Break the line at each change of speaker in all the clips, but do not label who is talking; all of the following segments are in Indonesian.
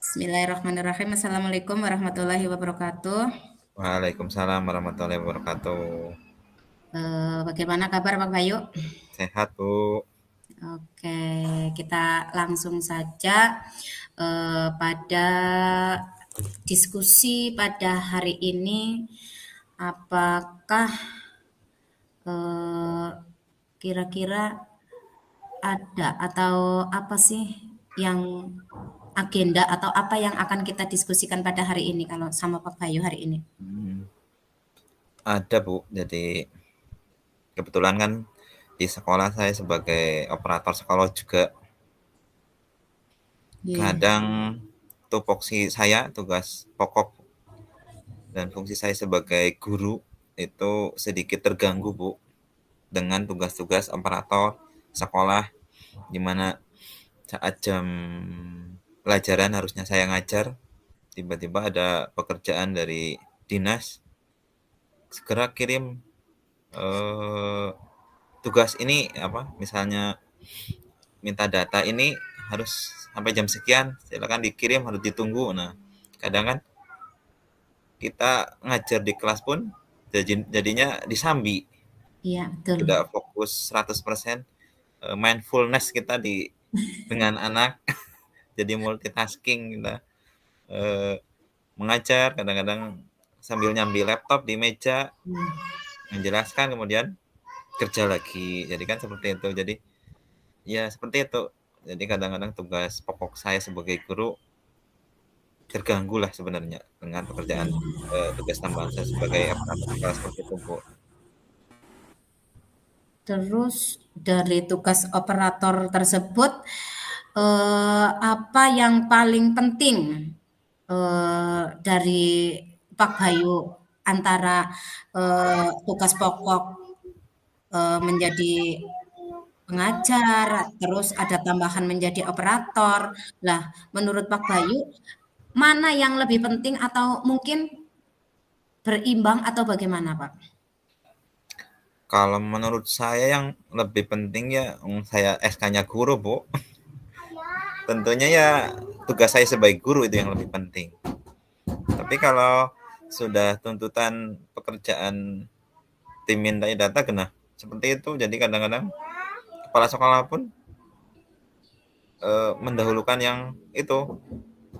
Bismillahirrahmanirrahim. Assalamualaikum warahmatullahi wabarakatuh.
Waalaikumsalam warahmatullahi wabarakatuh.
Bagaimana kabar Pak Bayu?
Sehat, Bu.
Oke, kita langsung saja pada diskusi pada hari ini. Apakah eh, kira-kira ada atau apa sih yang agenda atau apa yang akan kita diskusikan pada hari ini kalau sama Pak Bayu hari ini?
Ada, Bu. Jadi kebetulan kan di sekolah saya sebagai operator sekolah juga.
Iya.
Kadang tupoksi saya, tugas pokok dan fungsi saya sebagai guru itu sedikit terganggu, Bu, dengan tugas-tugas operator sekolah di mana saat jam pelajaran harusnya saya ngajar, tiba-tiba ada pekerjaan dari dinas, segera kirim tugas ini apa misalnya minta data ini harus sampai jam sekian silakan dikirim harus ditunggu. Nah kadang kan kita ngajar di kelas pun jadinya disambi,
Iya, betul.
tidak fokus 100% mindfulness kita di dengan anak jadi multitasking kita eh, mengajar kadang-kadang sambil nyambi laptop di meja
Hmm.
menjelaskan kemudian kerja lagi jadi kan seperti itu. Jadi ya seperti itu. Jadi kadang-kadang tugas pokok saya sebagai guru terganggu lah sebenarnya dengan pekerjaan tugas tambahan saya sebagai aparatur sekolah seperti itu, Bu.
Terus dari tugas operator tersebut, apa yang paling penting dari Pak Bayu antara tugas pokok menjadi pengajar, terus ada tambahan menjadi operator. Lah, menurut Pak Bayu, mana yang lebih penting atau mungkin berimbang atau bagaimana, Pak?
Kalau menurut saya yang lebih penting ya saya SK-nya guru, Bu. Tentunya ya tugas saya sebagai guru itu yang lebih penting. Tapi kalau sudah tuntutan pekerjaan tim minta data kena seperti itu. Jadi kadang-kadang kepala sekolah pun mendahulukan yang itu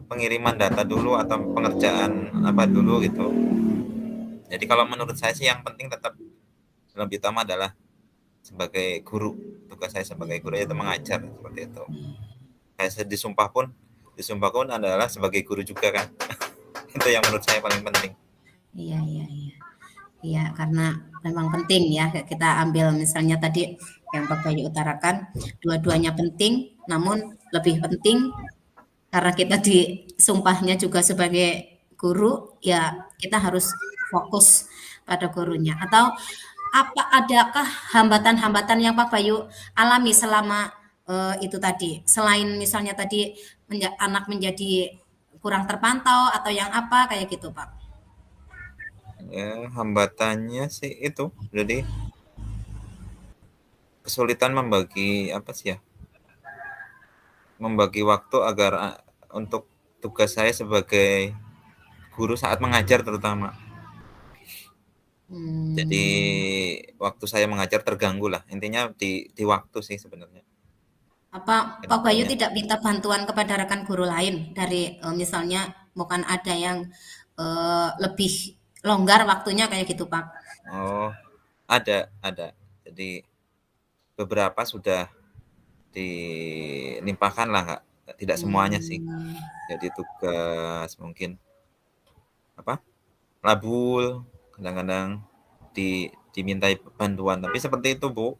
pengiriman data dulu atau pengerjaan apa dulu gitu. Jadi kalau menurut saya sih yang penting tetap lebih utama adalah sebagai guru. Tugas saya sebagai guru itu mengajar seperti itu. Kayak saya disumpah pun adalah sebagai guru juga kan. Itu yang menurut saya paling penting.
Iya, iya, iya. Iya, karena memang penting ya kita ambil misalnya tadi yang Pak Bayu utarakan, dua-duanya penting, namun lebih penting karena kita disumpahnya juga sebagai guru, ya kita harus fokus pada gurunya. Atau apa adakah hambatan-hambatan yang Pak Bayu alami selama itu tadi? Selain misalnya tadi anak menjadi kurang terpantau atau yang apa kayak gitu, Pak?
Ya, hambatannya sih itu. Jadi kesulitan membagi apa sih ya? Membagi waktu agar untuk tugas saya sebagai guru saat mengajar terutama. Jadi
Hmm.
waktu saya mengajar terganggu lah. Intinya di waktu sih sebenarnya
Apa Pak Bayu
kendalanya.
tidak minta bantuan kepada rekan guru lain dari misalnya bukan ada yang lebih longgar waktunya kayak gitu, Pak?
Oh, ada. Jadi beberapa sudah dilimpahkan lah, Kak. Tidak semuanya sih.
Hmm.
Jadi tugas mungkin apa? Labul kadang-kadang dimintai bantuan. Tapi seperti itu, Bu.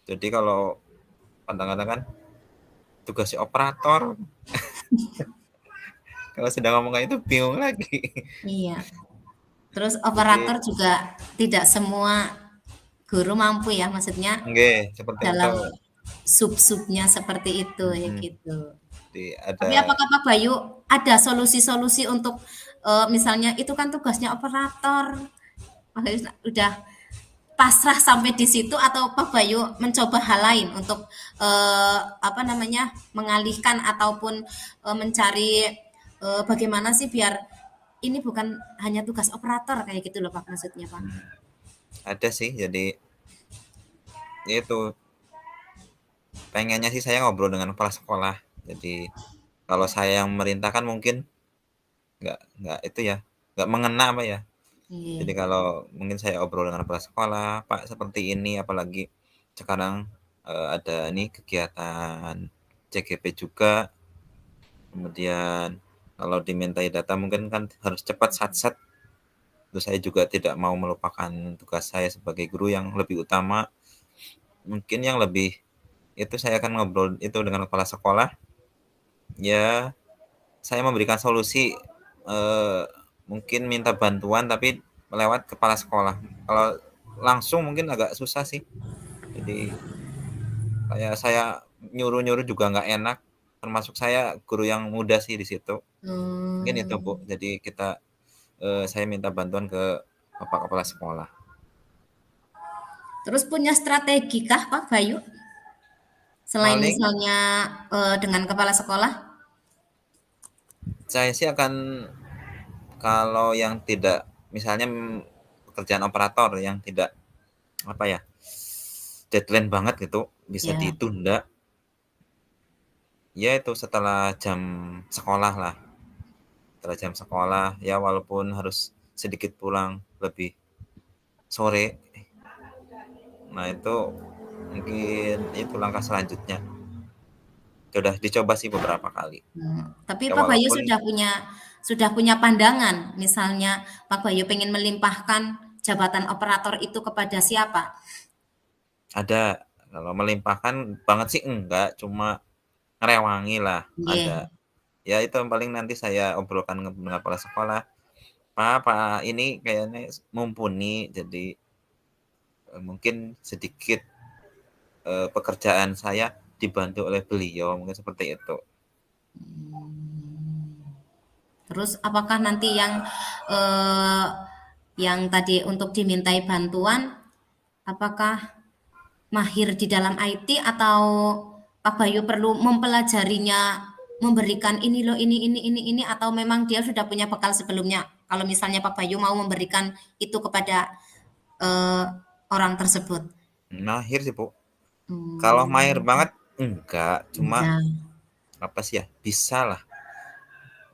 Jadi kalau kadang-kadang kan tugasnya operator, kalau sedang ngomong kayak itu bingung lagi.
Iya. Terus
Jadi
operator juga tidak semua guru mampu ya, maksudnya
nggih, seperti itu.
dalam sub-subnya seperti itu ya
Mhm.
gitu.
Jadi
Tapi
ada
apakah Pak Bayu ada solusi-solusi untuk misalnya itu kan tugasnya operator, Pak Bayu udah pasrah sampai di situ atau Pak Bayu mencoba hal lain untuk apa namanya mengalihkan ataupun mencari bagaimana sih biar ini bukan hanya tugas operator kayak gitu loh Pak maksudnya Pak.
Ada sih, jadi ya itu pengennya sih saya ngobrol dengan kepala sekolah. Jadi kalau saya yang merintahkan mungkin nggak itu ya, nggak mengena apa ya. Jadi
Iya.
kalau mungkin saya obrol dengan kepala sekolah, Pak seperti ini, apalagi sekarang ada nih kegiatan CGP juga, kemudian kalau dimintai data mungkin kan harus cepat sat-sat. Terus saya juga tidak mau melupakan tugas saya sebagai guru yang lebih utama. Mungkin yang lebih itu saya akan ngobrol itu dengan kepala sekolah. Ya, saya memberikan solusi mungkin minta bantuan tapi lewat kepala sekolah. Kalau langsung mungkin agak susah sih. Jadi kayak saya nyuruh-nyuruh juga nggak enak. Termasuk saya guru yang muda sih di situ. Mungkin itu Bu.
Hmm.
Jadi saya minta bantuan ke Bapak Kepala Sekolah.
Terus punya strategi kah Pak Bayu? Selain
Paling
misalnya dengan kepala sekolah?
saya sih akan kalau yang tidak misalnya pekerjaan operator yang tidak apa ya deadline banget gitu bisa
Ya.
ditunda ya itu setelah jam sekolah lah setelah jam sekolah ya walaupun harus sedikit pulang lebih sore nah itu mungkin itu langkah selanjutnya sudah dicoba sih beberapa kali
Tapi
ya
Pak Bayu
walaupun
sudah punya pandangan, misalnya Pak Bayu pengen melimpahkan jabatan operator itu kepada siapa?
ada kalau melimpahkan banget sih enggak cuma ngerewangi lah ada
Nggih.
ya itu yang paling nanti saya obrolkan dengan kepala sekolah Pak ini kayaknya mumpuni jadi mungkin sedikit pekerjaan saya dibantu oleh beliau mungkin seperti itu.
Terus apakah nanti yang tadi untuk dimintai bantuan, apakah mahir di dalam IT atau Pak Bayu perlu mempelajarinya, memberikan ini loh ini atau memang dia sudah punya bekal sebelumnya? Kalau misalnya Pak Bayu mau memberikan itu kepada eh, orang tersebut.
Mahir sih Bu. Kalau mahir
Hmm,
banget enggak, cuma
enggak.
apa sih ya bisa lah.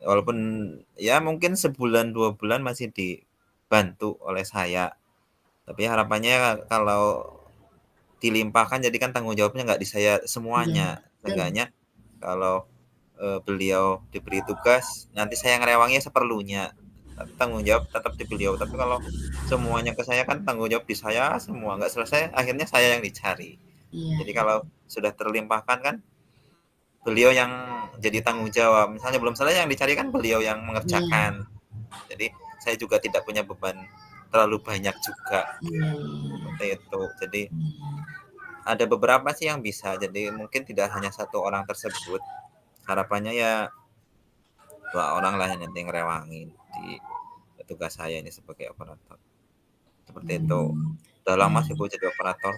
Walaupun ya mungkin sebulan 2 bulan masih dibantu oleh saya. Tapi harapannya kalau dilimpahkan jadi kan tanggung jawabnya nggak di saya
Iya,
semuanya.
betul.
Seenggaknya kalau beliau diberi tugas nanti saya ngerewangi seperlunya tapi tanggung jawab tetap di beliau tapi kalau semuanya ke saya kan tanggung jawab di saya semua nggak selesai akhirnya saya yang dicari
Iya,
jadi kalau sudah terlimpahkan kan beliau yang jadi tanggung jawab misalnya belum selesai yang dicari kan beliau yang
iya,
mengerjakan jadi saya juga tidak punya beban terlalu banyak juga
iya, iya.
seperti itu jadi ada beberapa sih yang bisa jadi mungkin tidak hanya satu orang tersebut harapannya ya 2 orang lah yang nanti ngerewangin di tugas saya ini sebagai operator. Seperti itu.
Hmm,
Udah lama
iya.
sih gue jadi operator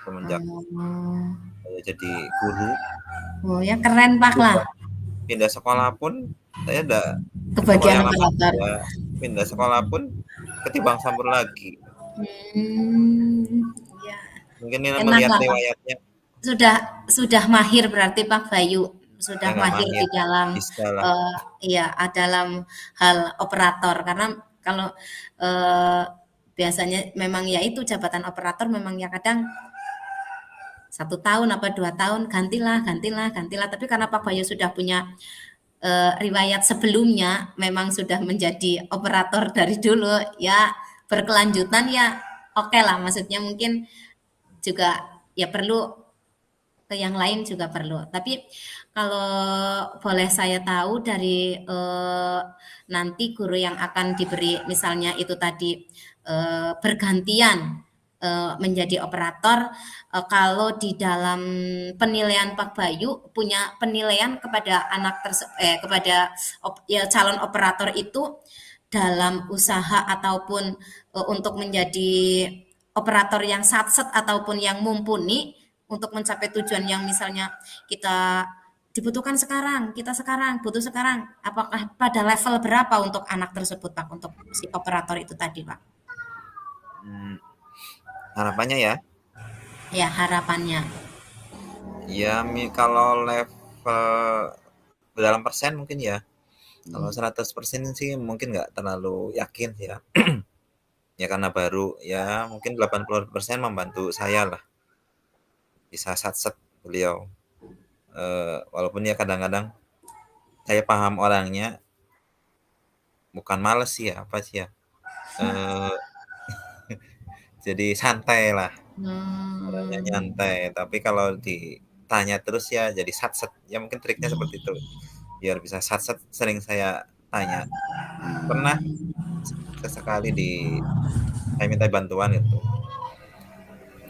semenjak
Oh,
saya jadi guru.
oh ya keren Pak lah,
Pindah, pindah sekolah pun saya udah sekolah
kebagian
yang lama
operator.
ya pindah sekolah pun ketimbang sambur lagi.
Ya,
Mungkin ini
enak
melihat
lah Pak.
riwayatnya
Sudah mahir berarti Pak Bayu
ya
sudah
nggak
mahir
mahir
di dalam
bisa lah.
ya dalam hal operator karena kalau eh, biasanya memang ya itu jabatan operator memang ya kadang 1 tahun apa 2 tahun gantilah gantilah gantilah tapi karena Pak Bayu sudah punya riwayat sebelumnya memang sudah menjadi operator dari dulu ya berkelanjutan ya oke lah maksudnya mungkin juga ya perlu ke yang lain juga perlu. Tapi kalau boleh saya tahu dari nanti guru yang akan diberi misalnya itu tadi bergantian menjadi operator, kalau di dalam penilaian Pak Bayu punya penilaian kepada kepada ya, calon operator itu dalam usaha ataupun untuk menjadi operator yang satset ataupun yang mumpuni untuk mencapai tujuan yang misalnya kita dibutuhkan sekarang, kita sekarang, butuh sekarang. Apakah pada level berapa untuk anak tersebut, Pak, untuk si operator itu tadi, Pak?
Harapannya ya,
Ya, harapannya.
ya kalau level dalam persen mungkin ya. Kalau 100% sih mungkin nggak terlalu yakin ya. Ya karena baru ya mungkin 80% membantu saya lah. Bisa satset beliau. Walaupun ya kadang-kadang saya paham orangnya, bukan males sih ya, apa sih ya. Eh, jadi santai lah, orangnya
Hmm,
nyantai. Tapi kalau ditanya terus ya jadi satset. Ya mungkin triknya seperti itu. Biar bisa satset sering saya tanya. Pernah sesekali saya minta bantuan itu.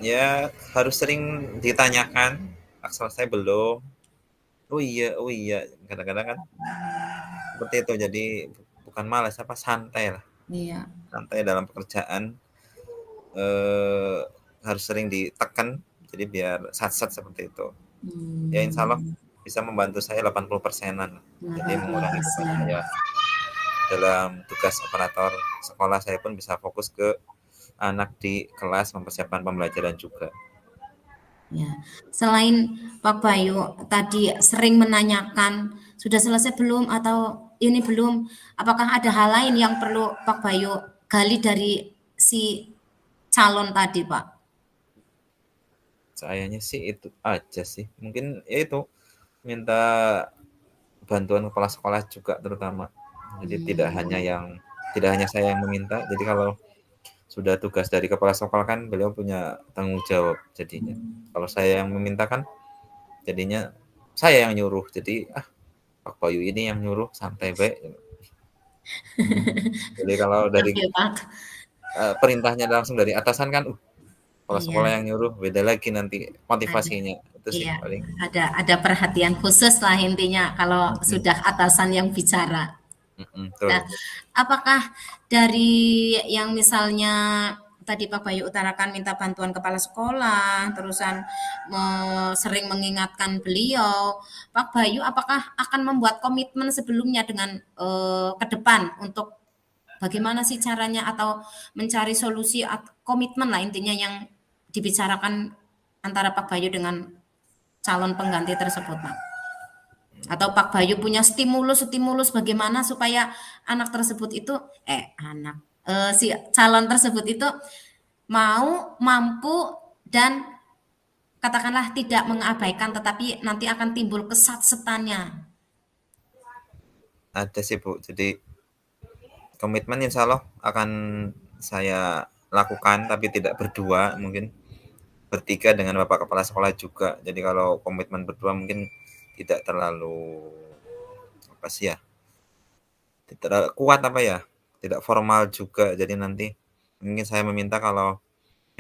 Ya harus sering ditanyakan, selesai belum? Oh iya, kadang-kadang kan seperti itu. Jadi bukan malas, apa santai lah,
iya.
santai dalam pekerjaan. eh, Harus sering ditekan, jadi biar sat-sat seperti itu. Ya insya Allah
Hmm,
bisa membantu saya 80%-an. Jadi mengurangi beban
80%.
saya dalam tugas operator sekolah. Saya pun bisa fokus ke anak di kelas, mempersiapkan pembelajaran juga.
Ya. Selain Pak Bayu tadi sering menanyakan sudah selesai belum atau ini belum, apakah ada hal lain yang perlu Pak Bayu gali dari si calon tadi, Pak?
Sayanya sih itu aja sih. Mungkin ya itu, minta bantuan kepala sekolah juga terutama. Jadi
Hmm,
tidak hanya saya yang meminta. Jadi kalau sudah tugas dari kepala sekolah kan beliau punya tanggung jawab jadinya. Kalau saya yang meminta kan jadinya saya yang nyuruh. Jadi Pak Bayu ini yang nyuruh, santai baik. Jadi kalau dari
oke, Pak.
perintahnya langsung dari atasan kan, kepala
Iya,
sekolah yang nyuruh beda lagi nanti
ada.
motivasinya. Itu sih
Iya,
paling.
ada perhatian khusus lah intinya kalau
Mm-mm,
sudah atasan yang bicara. Nah,
betul.
apakah dari yang misalnya tadi Pak Bayu utarakan minta bantuan kepala sekolah, terusan sering mengingatkan beliau, Pak Bayu apakah akan membuat komitmen sebelumnya dengan ke depan untuk bagaimana sih caranya atau mencari solusi komitmen lah intinya yang dibicarakan antara Pak Bayu dengan calon pengganti tersebut, Pak? Atau Pak Bayu punya stimulus bagaimana supaya anak tersebut itu si calon tersebut itu mau, mampu dan katakanlah tidak mengabaikan tetapi nanti akan timbul kesat-setannya.
Ada sih Bu. Jadi komitmen insya Allah akan saya lakukan, tapi tidak berdua, mungkin bertiga dengan Bapak Kepala Sekolah juga. Jadi kalau komitmen berdua mungkin tidak terlalu, apa sih ya, tidak terlalu kuat apa ya, tidak formal juga. Jadi nanti mungkin saya meminta kalau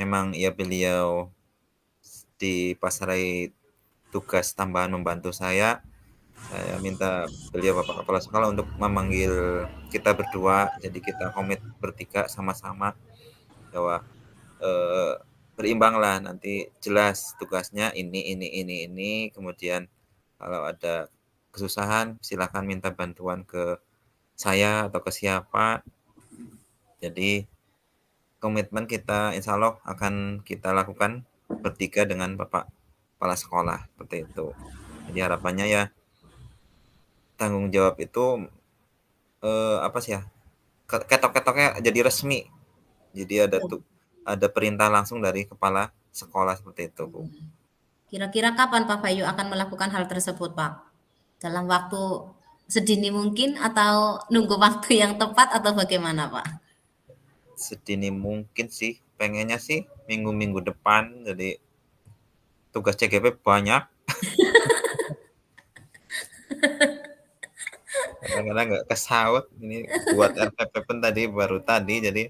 memang ya beliau dipasrai tugas tambahan membantu saya minta beliau Bapak Kepala Sekolah untuk memanggil kita berdua. Jadi kita komit bertiga sama-sama bahwa eh, berimbang lah, nanti jelas tugasnya ini, kemudian kalau ada kesusahan silakan minta bantuan ke saya atau ke siapa. Jadi komitmen kita insya Allah akan kita lakukan bertiga dengan Bapak Kepala Sekolah seperti itu. Jadi harapannya ya tanggung jawab itu apa sih ya, ketok-ketoknya jadi resmi. Jadi ada perintah langsung dari kepala sekolah seperti itu, Bu.
Kira-kira kapan Pak Bayu akan melakukan hal tersebut, Pak? Dalam waktu sedini mungkin atau nunggu waktu yang tepat atau bagaimana, Pak?
Sedini mungkin sih, pengennya sih minggu-minggu depan. Jadi tugas CGP banyak, kadang-kadang nggak kesaut. Ini buat RPP pun tadi baru tadi, jadi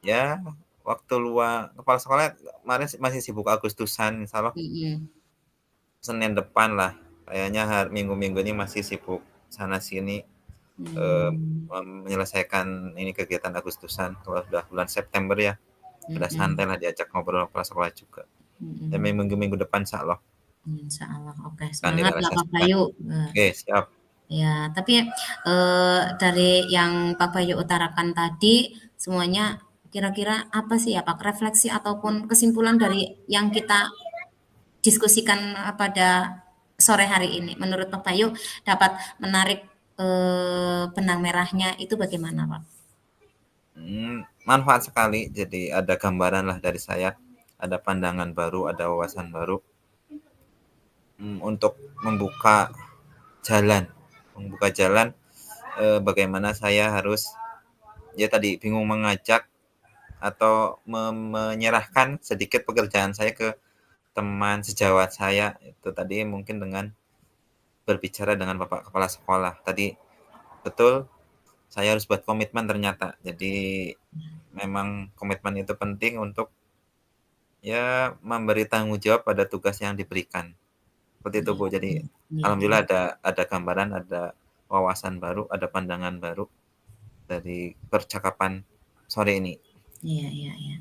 ya waktu luang kepala sekolah kemarin masih sibuk Agustusan. Insya Allah
Mm-mm.
Senin depan lah. Kayaknya minggu-minggu ini masih sibuk sana sini, eh,
Hmm.
menyelesaikan ini kegiatan Agustusan. Kalau sudah bulan September ya, udah santai
Mm-mm.
lah diajak ngobrol kepala sekolah juga. Dan
Mm-mm.
minggu-minggu depan insya Allah.
Insyaallah. Oke,
akan
semangat lah Pak
direalisasikan.
Bayu.
Oke, siap.
Ya, tapi dari yang Pak Bayu utarakan tadi semuanya kira-kira apa sih ya Pak refleksi ataupun kesimpulan dari yang kita diskusikan pada sore hari ini? Menurut Pak Bayu dapat menarik benang merahnya itu bagaimana Pak?
Manfaat sekali. Jadi ada gambaran lah dari saya, ada pandangan baru, ada wawasan baru untuk jalan, membuka jalan bagaimana saya harus ya tadi bingung mengajak atau menyerahkan sedikit pekerjaan saya ke teman sejawat saya itu tadi mungkin dengan berbicara dengan Bapak Kepala Sekolah. Tadi betul saya harus buat komitmen ternyata. Jadi memang komitmen itu penting untuk ya memberi tanggung jawab pada tugas yang diberikan. Seperti itu Bu. Jadi
Iya,
alhamdulillah ada gambaran, ada wawasan baru, ada pandangan baru dari percakapan sore ini.
iya, iya, iya.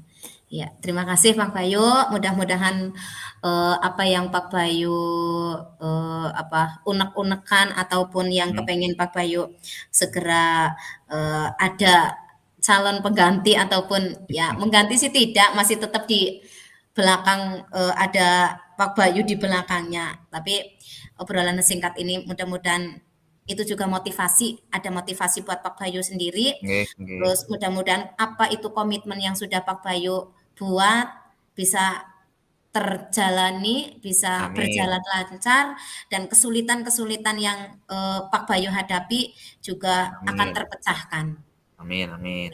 Ya, terima kasih Pak Bayu. Mudah-mudahan apa yang Pak Bayu unek-unekan ataupun yang kepengen Pak Bayu segera ada calon pengganti ataupun ya mengganti sih tidak, masih tetap di belakang ada Pak Bayu di belakangnya. Tapi obrolan singkat ini mudah-mudahan itu juga motivasi, ada motivasi buat Pak Bayu sendiri.
Nggih, nggih.
Terus mudah-mudahan apa itu komitmen yang sudah Pak Bayu buat bisa terjalani, bisa
Amin.
berjalan lancar dan kesulitan-kesulitan yang Pak Bayu hadapi juga akan
Amin.
terpecahkan.
Amin, amin.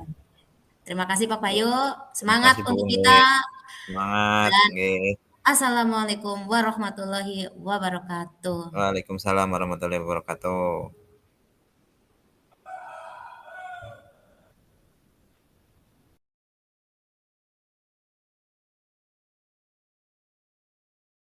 Terima kasih Pak Bayu,
Terima
semangat
kasih Bu,
untuk kita
nggih. Semangat,
dan
nggih.
Assalamualaikum warahmatullahi wabarakatuh.
Waalaikumsalam warahmatullahi wabarakatuh.